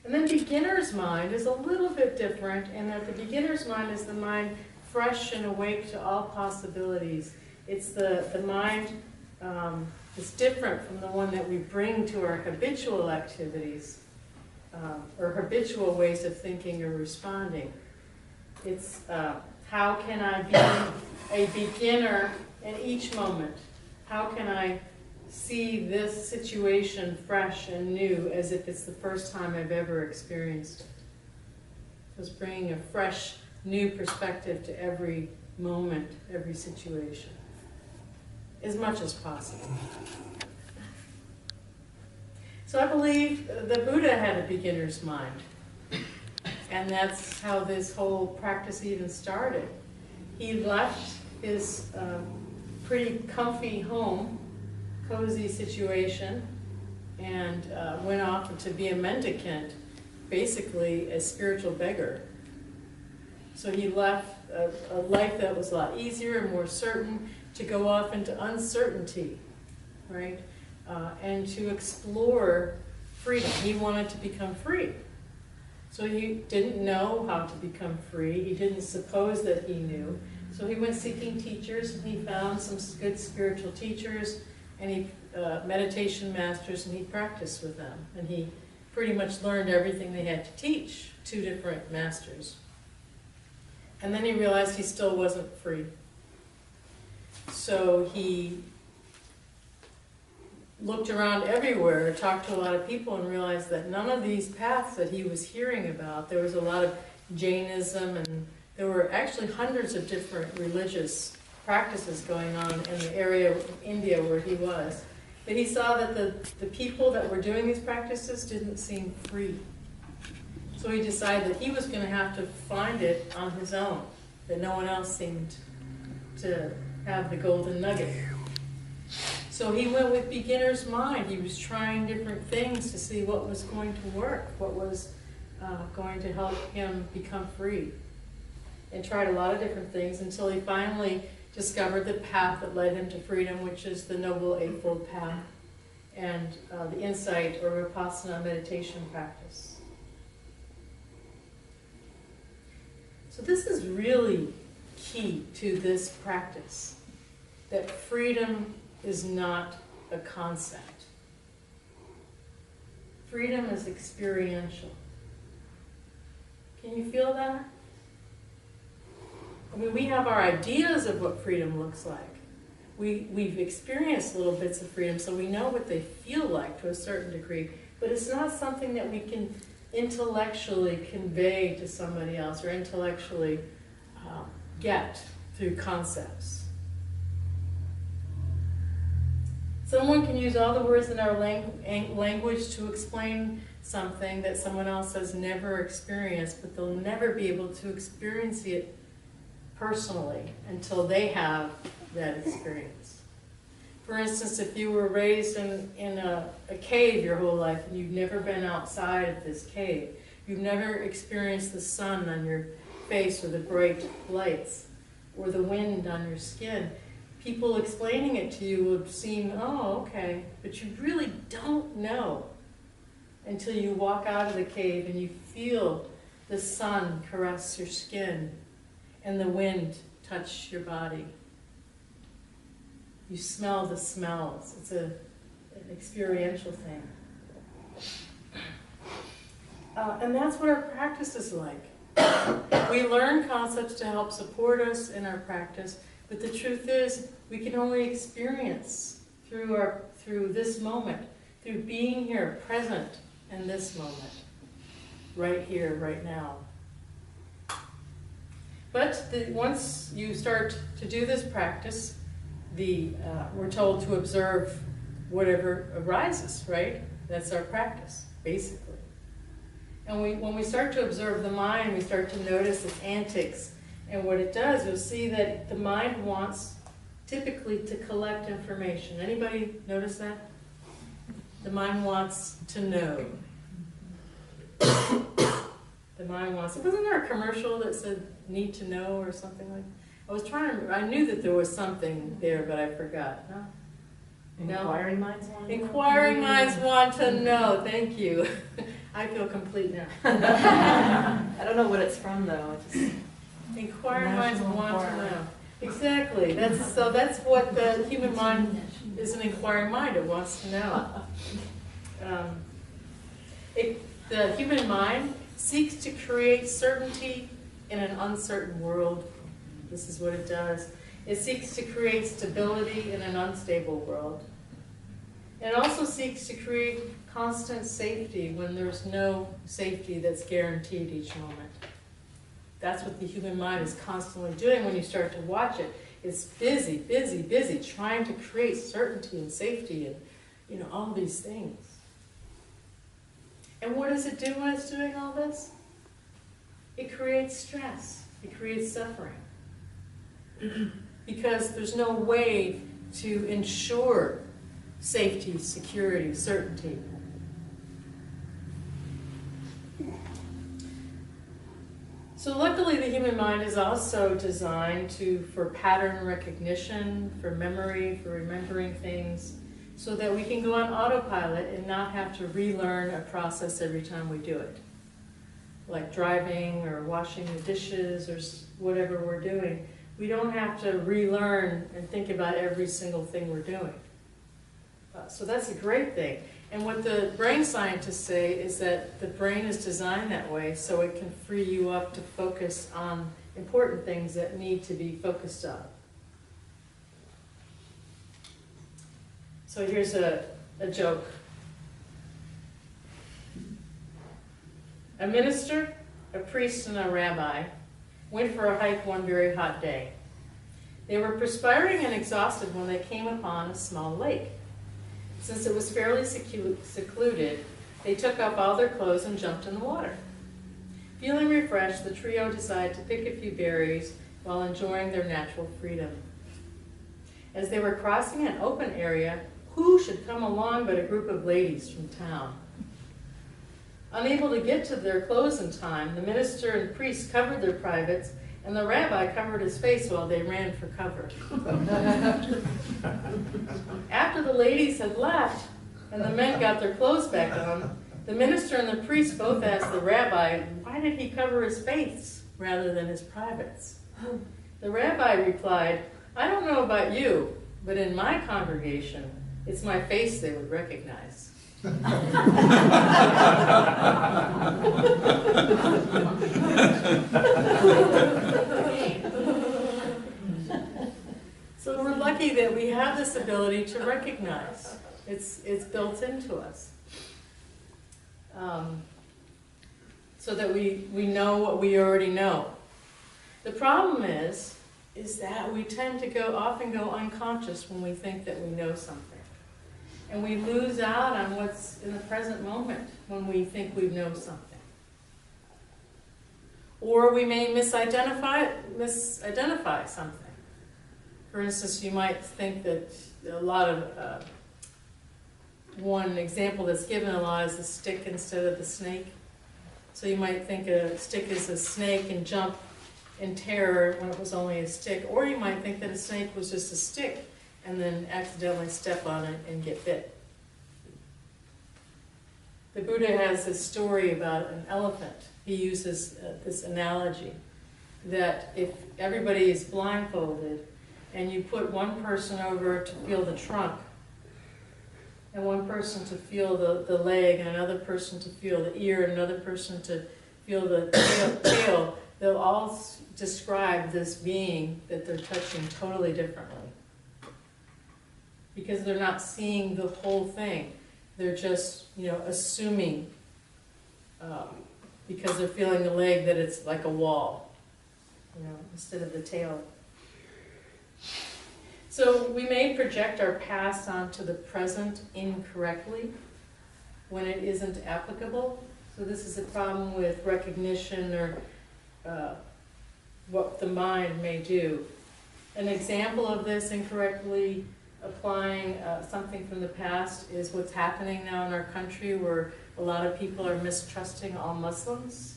And then beginner's mind is a little bit different, in that the beginner's mind is the mind fresh and awake to all possibilities. It's the mind that's different from the one that we bring to our habitual activities, or habitual ways of thinking or responding. It's how can I be a beginner in each moment? How can I see this situation fresh and new as if it's the first time I've ever experienced it? So it's bringing a fresh, new perspective to every moment, every situation, as much as possible. So I believe the Buddha had a beginner's mind. And that's how this whole practice even started. He left his pretty comfy home, cozy situation, and went off to be a mendicant, basically a spiritual beggar. So he left a life that was a lot easier and more certain to go off into uncertainty, right? And to explore freedom. He wanted to become free. So he didn't know how to become free. He didn't suppose that he knew. So he went seeking teachers, and he found some good spiritual teachers, and he meditation masters, and he practiced with them. And he pretty much learned everything they had to teach, 2 different masters. And then he realized he still wasn't free. So he looked around everywhere, talked to a lot of people, and realized that none of these paths that he was hearing about, there was a lot of Jainism, and there were actually hundreds of different religious practices going on in the area of India where he was. But he saw that the people that were doing these practices didn't seem free. So he decided that he was going to have to find it on his own, that no one else seemed to have the golden nugget. So he went with beginner's mind. He was trying different things to see what was going to work, what was going to help him become free. And tried a lot of different things until he finally discovered the path that led him to freedom, which is the Noble Eightfold Path, and the insight or Vipassana meditation practice. So this is really key to this practice, that freedom is not a concept. Freedom is experiential. Can you feel that? I mean, we have our ideas of what freedom looks like. We've experienced little bits of freedom, so we know what they feel like to a certain degree, but it's not something that we can intellectually convey to somebody else or intellectually get through concepts. Someone can use all the words in our language to explain something that someone else has never experienced, but they'll never be able to experience it personally until they have that experience. For instance, if you were raised in a cave your whole life and you've never been outside of this cave, you've never experienced the sun on your face or the bright lights or the wind on your skin, people explaining it to you would seem, oh, okay, but you really don't know until you walk out of the cave and you feel the sun caress your skin and the wind touch your body. You smell the smells. It's an experiential thing. And that's what our practice is like. We learn concepts to help support us in our practice, but the truth is we can only experience through this moment, through being here, present in this moment, right here, right now. But once you start to do this practice, we're told to observe whatever arises, right? That's our practice, basically. And when we start to observe the mind, we start to notice its antics. And what it does, you'll see that the mind wants typically to collect information. Anybody notice that? The mind wants to know. The mind wants, wasn't there a commercial that said need to know or something like that? I was trying to, I knew that there was something there, but I forgot. Huh? No? Inquiring minds want to know? Inquiring minds want to know. Thank you. I feel complete now. I don't know what it's from though. It's just Inquiring minds National want to Enquirer. know. Exactly. That's what the human mind is, an inquiring mind. It wants to know. The human mind seeks to create certainty in an uncertain world. This is what it does. It seeks to create stability in an unstable world. It also seeks to create constant safety when there's no safety that's guaranteed each moment. That's what the human mind is constantly doing when you start to watch it. It's busy, busy, busy, trying to create certainty and safety and all these things. And what does it do when it's doing all this? It creates stress. It creates suffering. Because there's no way to ensure safety, security, certainty. So luckily the human mind is also designed for pattern recognition, for memory, for remembering things, so that we can go on autopilot and not have to relearn a process every time we do it. Like driving or washing the dishes or whatever we're doing. We don't have to relearn and think about every single thing we're doing. So that's a great thing. And what the brain scientists say is that the brain is designed that way so it can free you up to focus on important things that need to be focused on. So here's a joke. A minister, a priest, and a rabbi went for a hike one very hot day. They were perspiring and exhausted when they came upon a small lake. Since it was fairly secluded, they took off all their clothes and jumped in the water. Feeling refreshed, the trio decided to pick a few berries while enjoying their natural freedom. As they were crossing an open area, who should come along but a group of ladies from town? Unable to get to their clothes in time, the minister and priest covered their privates, and the rabbi covered his face while they ran for cover. After the ladies had left, and the men got their clothes back on, the minister and the priest both asked the rabbi, why did he cover his face rather than his privates? The rabbi replied, I don't know about you, but in my congregation, it's my face they would recognize. So we're lucky that we have this ability to recognize. It's built into us. So that we know what we already know. The problem is that we tend to often go unconscious when we think that we know something. And we lose out on what's in the present moment when we think we know something. Or we may misidentify something. For instance, you might think that one example that's given a lot is the stick instead of the snake. So you might think a stick is a snake and jump in terror when it was only a stick. Or you might think that a snake was just a stick and then accidentally step on it and get bit. The Buddha has a story about an elephant. He uses this analogy that if everybody is blindfolded and you put one person over to feel the trunk and one person to feel the leg and another person to feel the ear and another person to feel the tail, they'll all describe this being that they're touching totally differently. Because they're not seeing the whole thing. They're just, assuming, because they're feeling the leg, that it's like a wall, instead of the tail. So we may project our past onto the present incorrectly when it isn't applicable. So this is a problem with recognition or what the mind may do. An example of this incorrectly applying something from the past is what's happening now in our country, where a lot of people are mistrusting all Muslims.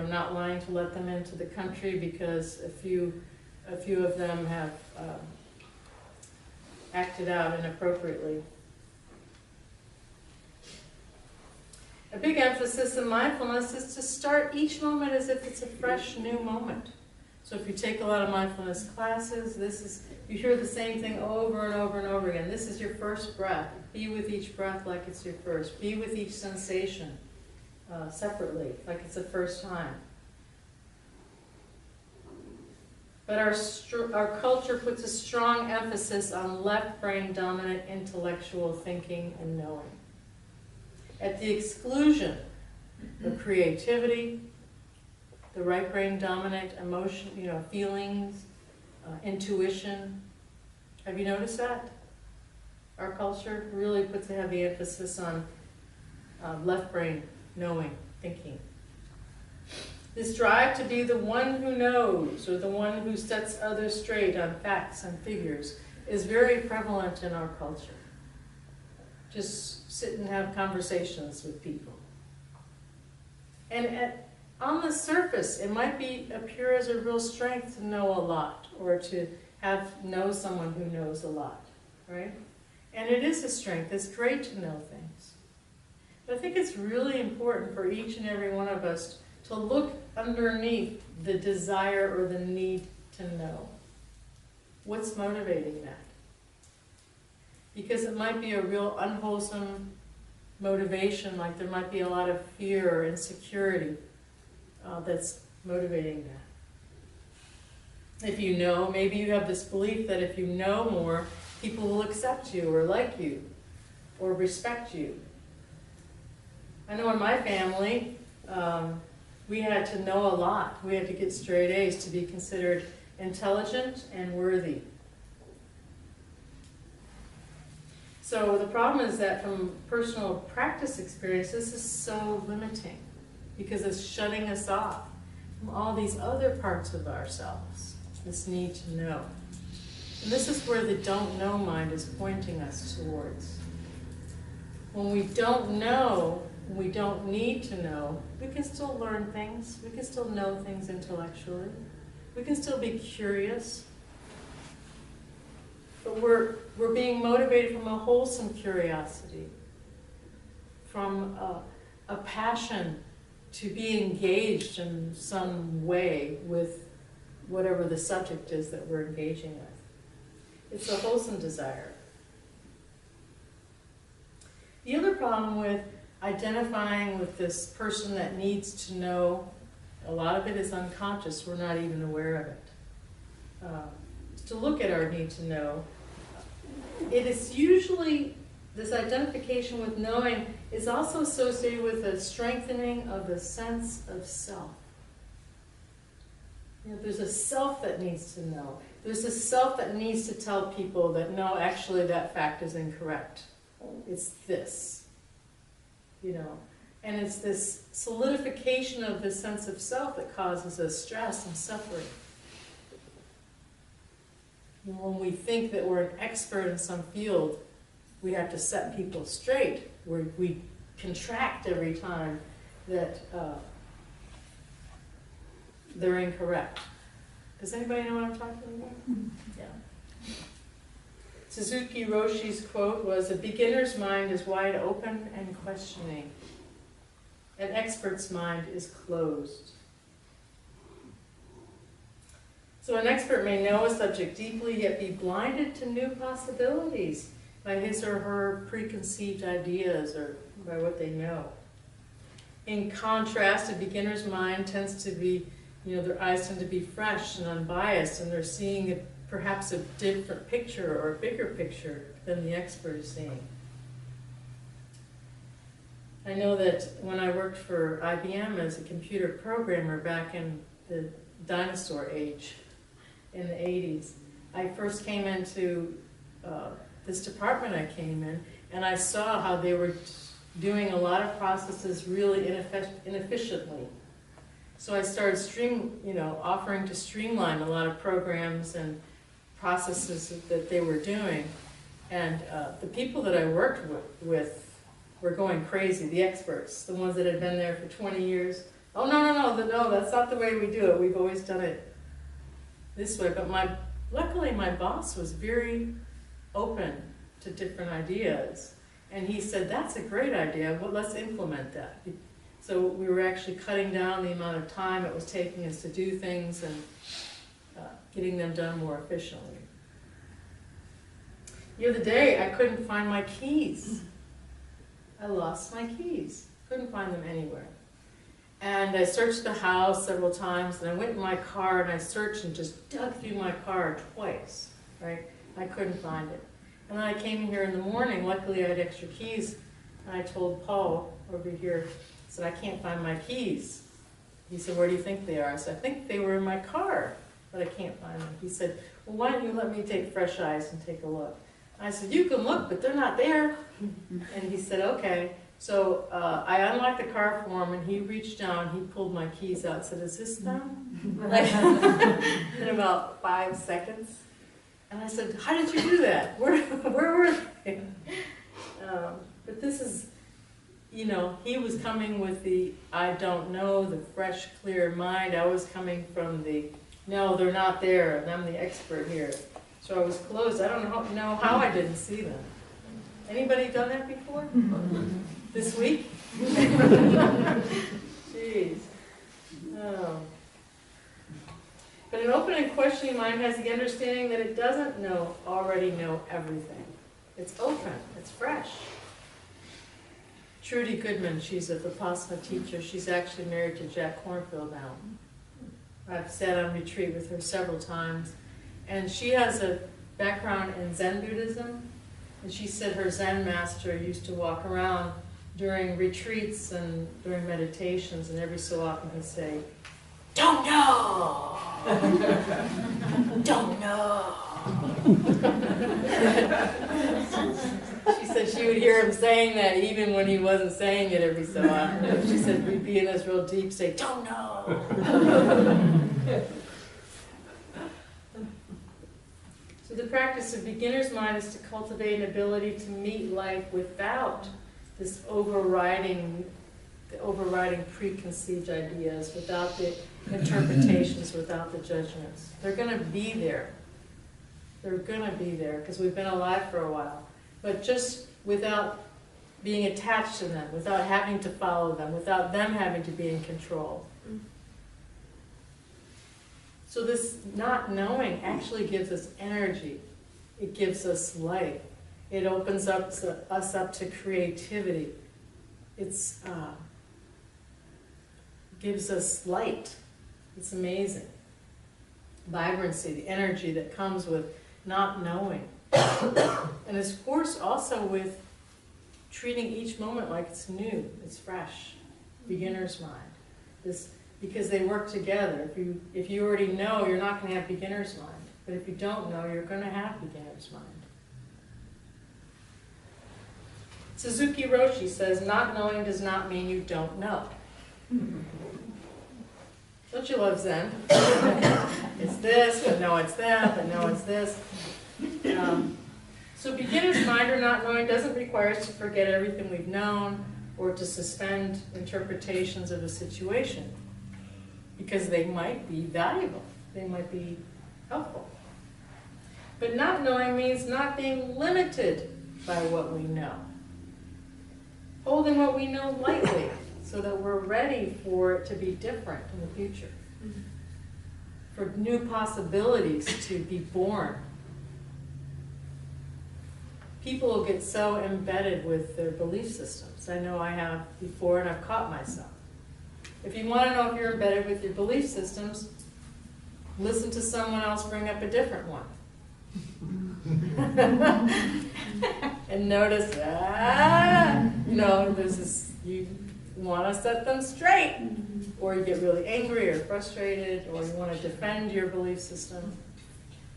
Not wanting to let them into the country because a few of them have acted out inappropriately. A big emphasis in mindfulness is to start each moment as if it's a fresh new moment. So if you take a lot of mindfulness classes, you hear the same thing over and over and over again. This is your first breath. Be with each breath like it's your first. Be with each sensation separately, like it's the first time. But our culture puts a strong emphasis on left brain dominant intellectual thinking and knowing, at the exclusion of creativity, the right brain dominant emotion, feelings, intuition. Have you noticed that? Our culture really puts a heavy emphasis on left brain knowing, thinking. This drive to be the one who knows, or the one who sets others straight on facts and figures, is very prevalent in our culture. Just sit and have conversations with people. And on the surface, it might appear as a real strength to know a lot, or to know someone who knows a lot, right? And it is a strength. It's great to know things. But I think it's really important for each and every one of us to look underneath the desire or the need to know. What's motivating that? Because it might be a real unwholesome motivation, like there might be a lot of fear or insecurity that's motivating that. If you know, maybe you have this belief that if you know more, people will accept you or like you or respect you. I know in my family, we had to know a lot. We had to get straight A's to be considered intelligent and worthy. So the problem is that from personal practice experience, this is so limiting because it's shutting us off from all these other parts of ourselves, this need to know. And this is where the don't know mind is pointing us towards. When we don't know, we don't need to know, we can still learn things, we can still know things intellectually, we can still be curious, but we're being motivated from a wholesome curiosity, from a passion to be engaged in some way with whatever the subject is that we're engaging with. It's a wholesome desire. The other problem with identifying with this person that needs to know, a lot of it is unconscious, we're not even aware of it. To look at our need to know, it is usually, this identification with knowing is also associated with a strengthening of the sense of self. There's a self that needs to know. There's a self that needs to tell people that no, actually that fact is incorrect. It's this. And it's this solidification of the sense of self that causes us stress and suffering. When we think that we're an expert in some field, we have to set people straight. We contract every time that they're incorrect. Does anybody know what I'm talking about? Yeah. Suzuki Roshi's quote was, "A beginner's mind is wide open and questioning. An expert's mind is closed." So an expert may know a subject deeply, yet be blinded to new possibilities by his or her preconceived ideas or by what they know. In contrast, a beginner's mind tends to be, their eyes tend to be fresh and unbiased, and they're seeing perhaps a different picture or a bigger picture than the expert is seeing. I know that when I worked for IBM as a computer programmer back in the dinosaur age, in the 80s, I first came into this department I came in, and I saw how they were doing a lot of processes really inefficiently. So I started offering to streamline a lot of programs and processes that they were doing. And the people that I worked with were going crazy, the experts, the ones that had been there for 20 years. Oh, no, that's not the way we do it. We've always done it this way. But luckily my boss was very open to different ideas. And he said, that's a great idea, well, let's implement that. So we were actually cutting down the amount of time it was taking us to do things and getting them done more efficiently. The other day, I couldn't find my keys. I lost my keys. Couldn't find them anywhere. And I searched the house several times, and I went in my car and I searched and just dug through my car twice, right? I couldn't find it. And then I came here in the morning, luckily I had extra keys, and I told Paul over here, I said, I can't find my keys. He said, where do you think they are? I said, I think they were in my car, but I can't find them. He said, well, why don't you let me take fresh eyes and take a look? I said, you can look, but they're not there. And he said, okay. So I unlocked the car for him, and he reached down, he pulled my keys out and said, is this them? In about 5 seconds. And I said, how did you do that? Where were they? But this is, you know, he was coming with the I don't know, the fresh, clear mind. I was coming from the, no, they're not there, and I'm the expert here. So I was closed. I don't know how I didn't see them. Anybody done that before? This week? Jeez. Oh. But an open and questioning mind has the understanding that it doesn't already know everything. It's open, it's fresh. Trudy Goodman, she's a Vipassana teacher. She's actually married to Jack Kornfield now. I've sat on retreat with her several times. And she has a background in Zen Buddhism. And she said her Zen master used to walk around during retreats and during meditations, and every so often he'd say, don't know! Don't know! She said she would hear him saying that even when he wasn't saying it every so often. She said we'd be in this real deep state, don't know! So the practice of beginner's mind is to cultivate an ability to meet life without this overriding preconceived ideas, without the interpretations, without the judgments. They're going to be there. They're going to be there because we've been alive for a while. But just without being attached to them, without having to follow them, without them having to be in control. So this not knowing actually gives us energy. It gives us life. It opens us up to creativity. It's gives us light. It's amazing. Vibrancy, the energy that comes with not knowing. And of course also with treating each moment like it's new, it's fresh. Beginner's mind. Because they work together. If you already know, you're not going to have beginner's mind. But if you don't know, you're going to have beginner's mind. Suzuki Roshi says, not knowing does not mean you don't know. Don't you love Zen? It's this, but no, it's that, but no, it's this. So beginner's mind or not knowing doesn't require us to forget everything we've known or to suspend interpretations of a situation, because they might be valuable, they might be helpful. But not knowing means not being limited by what we know. Holding what we know lightly so that we're ready for it to be different in the future. For new possibilities to be born. People will get so embedded with their belief systems. I know I have before, and I've caught myself. If you want to know if you're embedded with your belief systems, listen to someone else bring up a different one. And notice, there's this, you want to set them straight, or you get really angry or frustrated, or you want to defend your belief system.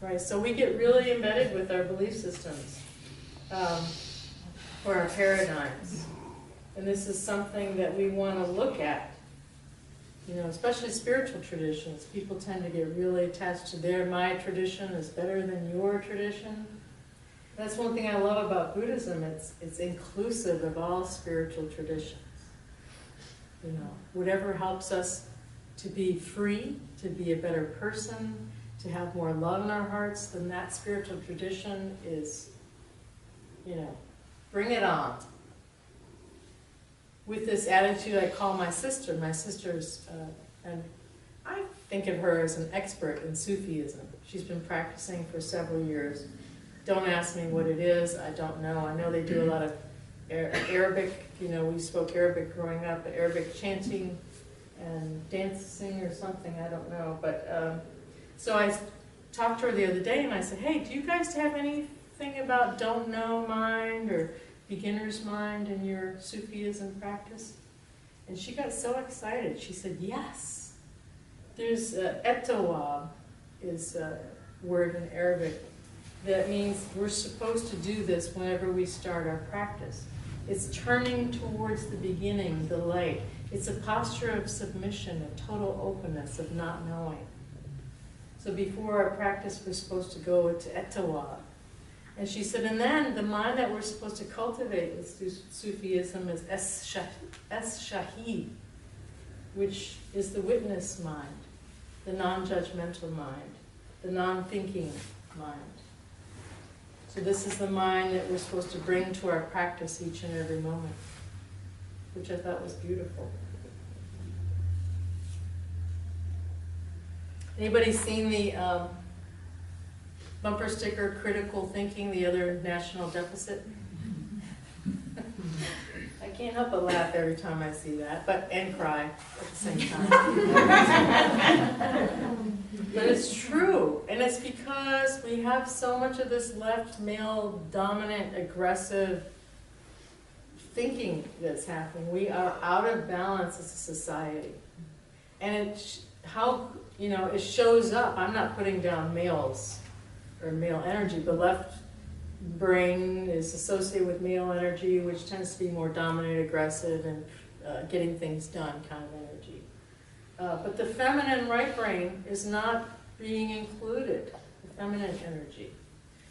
Right? So we get really embedded with our belief systems, or our paradigms. And this is something that we want to look at. Especially spiritual traditions. People tend to get really attached to my tradition is better than your tradition. That's one thing I love about Buddhism. It's inclusive of all spiritual traditions. Whatever helps us to be free, to be a better person, to have more love in our hearts, then that spiritual tradition is bring it on. With this attitude, I call my sister. My sister's, and I think of her as an expert in Sufism. She's been practicing for several years. Don't ask me what it is. I don't know. I know they do a lot of Arabic. We spoke Arabic growing up, Arabic chanting and dancing or something. I don't know. But so I talked to her the other day, and I said, "Hey, do you guys have anything about don't know mind or beginner's mind in your Sufism practice?" And she got so excited. She said, "Yes. There's etawab is a word in Arabic that means we're supposed to do this whenever we start our practice. It's turning towards the beginning, the light. It's a posture of submission, of total openness, of not knowing. So before our practice, we're supposed to go to etawab." And she said, and then the mind that we're supposed to cultivate with Sufism is es-shahid, which is the witness mind, the non-judgmental mind, the non-thinking mind. So this is the mind that we're supposed to bring to our practice each and every moment, which I thought was beautiful. Anybody seen the bumper sticker, critical thinking, the other national deficit? I can't help but laugh every time I see that, and cry at the same time. But it's true, and it's because we have so much of this left male dominant, aggressive thinking that's happening. We are out of balance as a society. And it shows up. I'm not putting down males or male energy. The left brain is associated with male energy, which tends to be more dominant, aggressive, and getting things done kind of energy. But the feminine right brain is not being included, the feminine energy.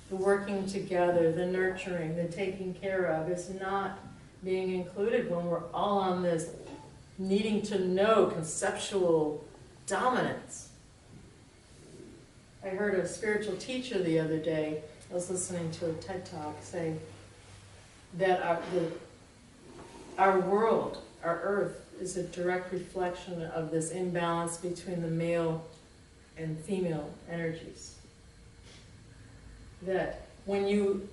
The working together, the nurturing, the taking care of is not being included when we're all on this needing to know conceptual dominance. I heard a spiritual teacher the other day, I was listening to a TED Talk, say that our world, our earth, is a direct reflection of this imbalance between the male and female energies. That when you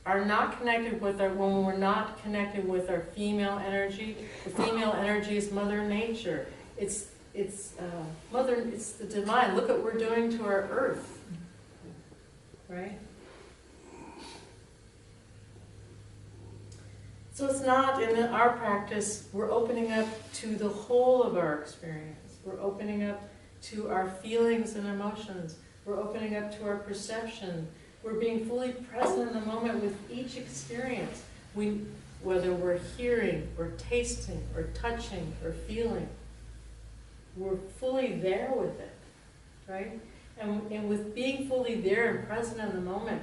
are not connected with when we're not connected with our female energy, the female energy is Mother Nature. It's the divine. Look what we're doing to our earth, right? So it's not, in our practice, we're opening up to the whole of our experience. We're opening up to our feelings and emotions. We're opening up to our perception. We're being fully present in the moment with each experience. Whether we're hearing, or tasting, or touching, or feeling, we're fully there with it, right? And with being fully there and present in the moment,